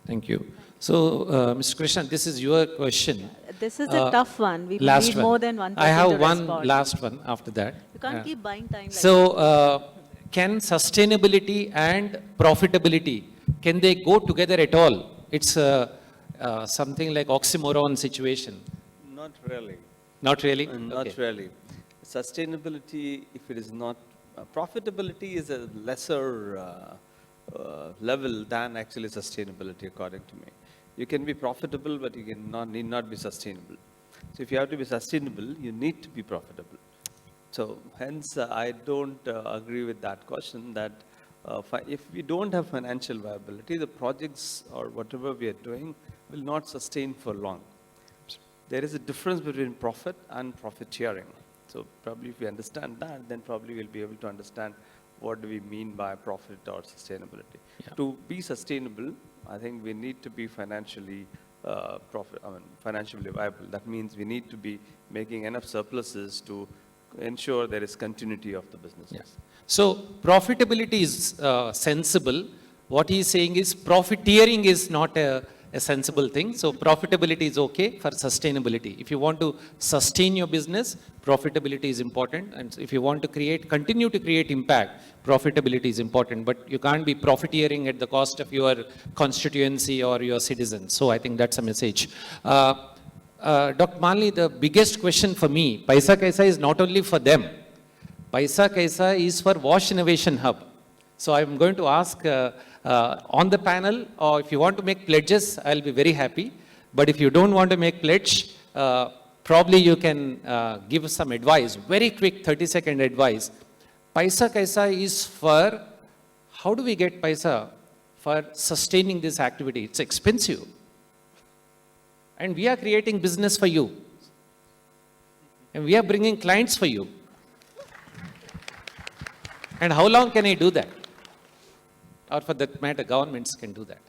Thank you. So, Mr. Krishnan, this is your question. This is a tough one. We Last need one. more than one I person have to one respond. last one after that. You can't keep buying time like So, can sustainability and profitability, can they go together at all? It's something like oxymoron situation. Not really. Not really? Not Okay. really. Sustainability, if it is not, profitability is a lesser level than actually sustainability, according to me. You can be profitable, but you need not be sustainable. So if you have to be sustainable, you need to be profitable. So hence, I don't agree with that question that if we don't have financial viability, the projects or whatever we are doing will not sustain for long. There is a difference between profit and profiteering. So probably if we understand that, then probably we'll be able to understand what do we mean by profit or sustainability. Yeah. To be sustainable, I think we need to be financially financially viable. That means we need to be making enough surpluses to ensure there is continuity of the business. Yes. So, profitability is sensible. What he is saying is profiteering is not a sensible thing. So, profitability is okay for sustainability. If you want to sustain your business, profitability is important. And if you want to continue to create impact, profitability is important. But you can't be profiteering at the cost of your constituency or your citizens. So, I think that's a message. Dr. Malini, the biggest question for me, PAISA KAISA is not only for them. PAISA KAISA is for Wash Innovation Hub. So I'm going to ask on the panel, or if you want to make pledges, I'll be very happy. But if you don't want to make pledge, probably you can give some advice, very quick 30-second advice. PAISA KAISA is for, how do we get PAISA for sustaining this activity? It's expensive. And we are creating business for you. And we are bringing clients for you. And how long can I do that? Or for that matter, governments can do that.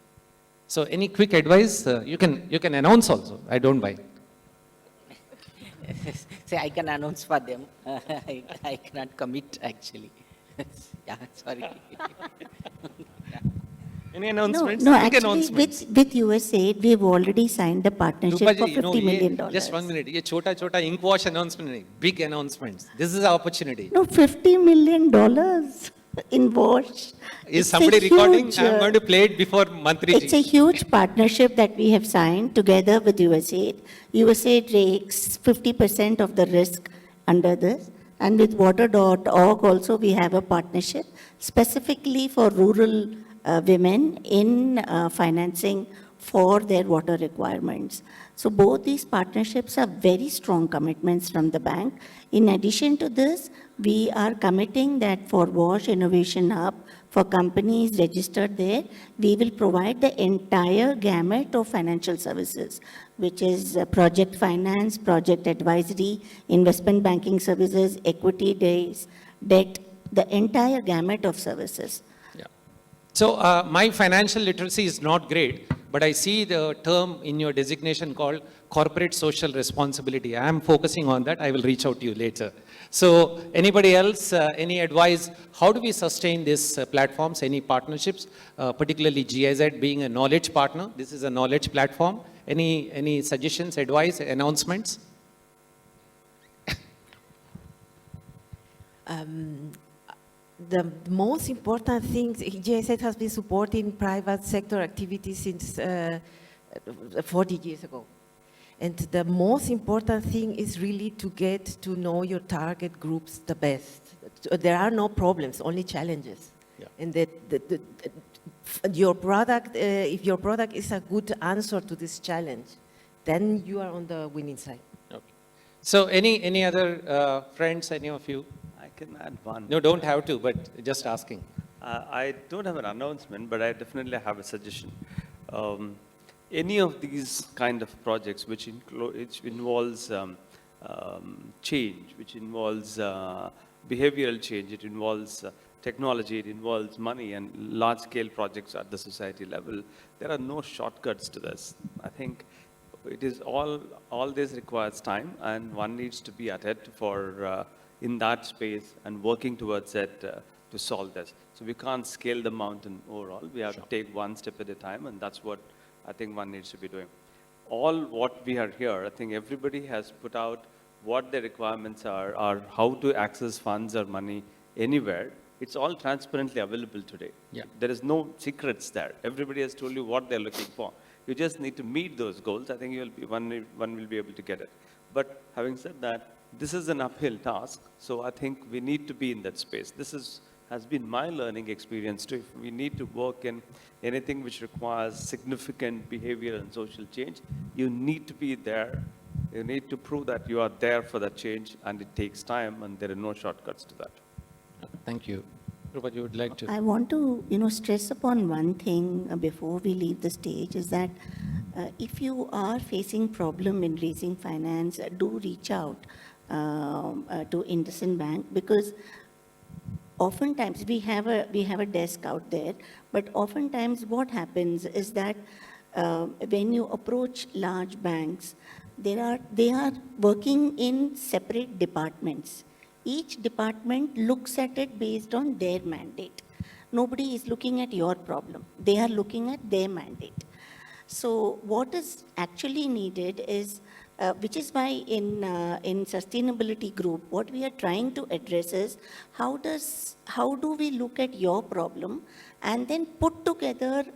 So any quick advice, you can announce also. I don't mind. Say, I can announce for them. I cannot commit, actually. Yeah, sorry. Any announcements? No, Quick actually, announcements. with USAID, we've already signed a partnership Rupa for ji, $50 million. just 1 minute. Ye chota InkWash announcement, nahi, big announcements. This is our opportunity. No, $50 million in wash. Is It's a somebody recording? huge, I'm going to play it before Mantri It's a ji. huge partnership that we have signed together with USAID. USAID takes 50% of the risk under this. And with water.org also we have a partnership specifically for rural women in financing for their water requirements. So both these partnerships are very strong commitments from the bank. In addition to this, we are committing that for Wash Innovation Hub, for companies registered there, we will provide the entire gamut of financial services, which is project finance, project advisory, investment banking services, equity days, debt, the entire gamut of services. Yeah. So my financial literacy is not great, but I see the term in your designation called corporate social responsibility. I am focusing on that. I will reach out to you later. So anybody else, any advice? How do we sustain these platforms, any partnerships, particularly GIZ being a knowledge partner? This is a knowledge platform. Any suggestions, advice, announcements? The most important thing, GIZ has been supporting private sector activities since 40 years ago. And the most important thing is really to get to know your target groups the best. There are no problems, only challenges. Yeah. And your product, if your product is a good answer to this challenge, then you are on the winning side. Okay. So any other friends, any of you? I can add one. No, don't have to, but just asking. I don't have an announcement, but I definitely have a suggestion. Any of these kind of projects which involves change, which involves behavioral change, it involves technology, it involves money and large-scale projects at the society level, there are no shortcuts to this. I think it is all this requires time, and one needs to be at it for in that space and working towards it to solve this. So we can't scale the mountain overall. We have to take one step at a time, and that's what I think one needs to be doing. All what we are here, I think everybody has put out what their requirements are how to access funds or money anywhere. It's all transparently available today. Yeah. There is no secrets there. Everybody has told you what they're looking for. You just need to meet those goals. I think one will be able to get it. But having said that, this is an uphill task. So I think we need to be in that space. This has been my learning experience too. If we need to work in anything which requires significant behavioral and social change, you need to be there. You need to prove that you are there for that change, and it takes time, and there are no shortcuts to that. Thank you. Rupa, you would like to? I want to, stress upon one thing before we leave the stage, is that if you are facing problem in raising finance, do reach out to IndusInd Bank, because oftentimes we have a desk out there, but oftentimes what happens is that when you approach large banks, they are working in separate departments. Each department looks at it based on their mandate. Nobody is looking at your problem. They are looking at their mandate. So what is actually needed is, which is why in sustainability group, what we are trying to address is how do we look at your problem and then put together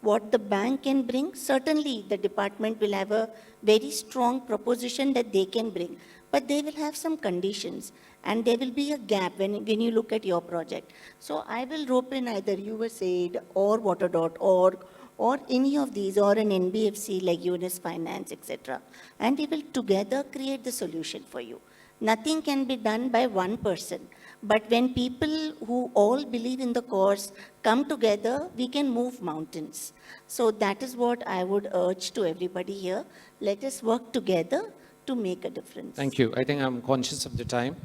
what the bank can bring. Certainly the department will have a very strong proposition that they can bring, but they will have some conditions, and there will be a gap when you look at your project. So I will rope in either USAID or Water.org or any of these, or an NBFC like UNS Finance, etc. And we will together create the solution for you. Nothing can be done by one person, but when people who all believe in the cause come together, we can move mountains. So that is what I would urge to everybody here. Let us work together to make a difference. Thank you. I think I'm conscious of the time.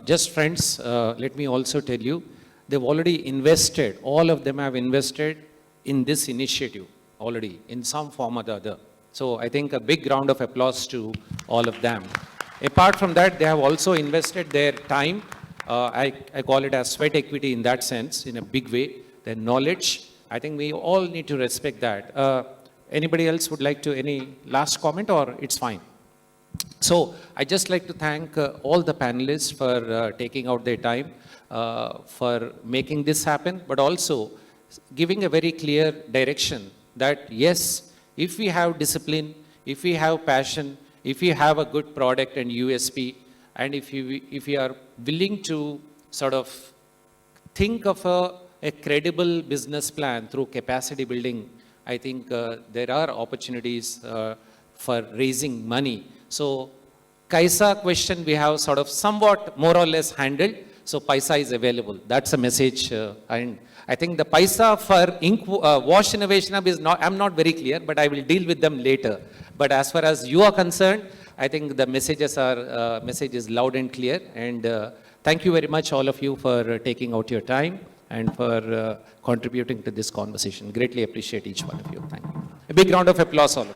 Just friends, let me also tell you, they've already invested, all of them have invested in this initiative already in some form or the other. So I think a big round of applause to all of them. Apart from that, they have also invested their time. I call it as sweat equity in that sense, in a big way. Their knowledge, I think we all need to respect that. Anybody else would like to, any last comment, or it's fine? So I just like to thank all the panelists for taking out their time, for making this happen, but also giving a very clear direction that yes, if we have discipline, if we have passion, if we have a good product and USP, and if we are willing to sort of think of a credible business plan through capacity building, I think there are opportunities for raising money. So KAISA question we have sort of somewhat more or less handled. So PAISA is available. That's a message. And I think the PAISA for InkWash Innovation Hub is not, I'm not very clear, but I will deal with them later. But as far as you are concerned, I think the messages are, message is loud and clear. And thank you very much, all of you, for taking out your time and for contributing to this conversation. Greatly appreciate each one of you. Thank you. A big round of applause, all of you.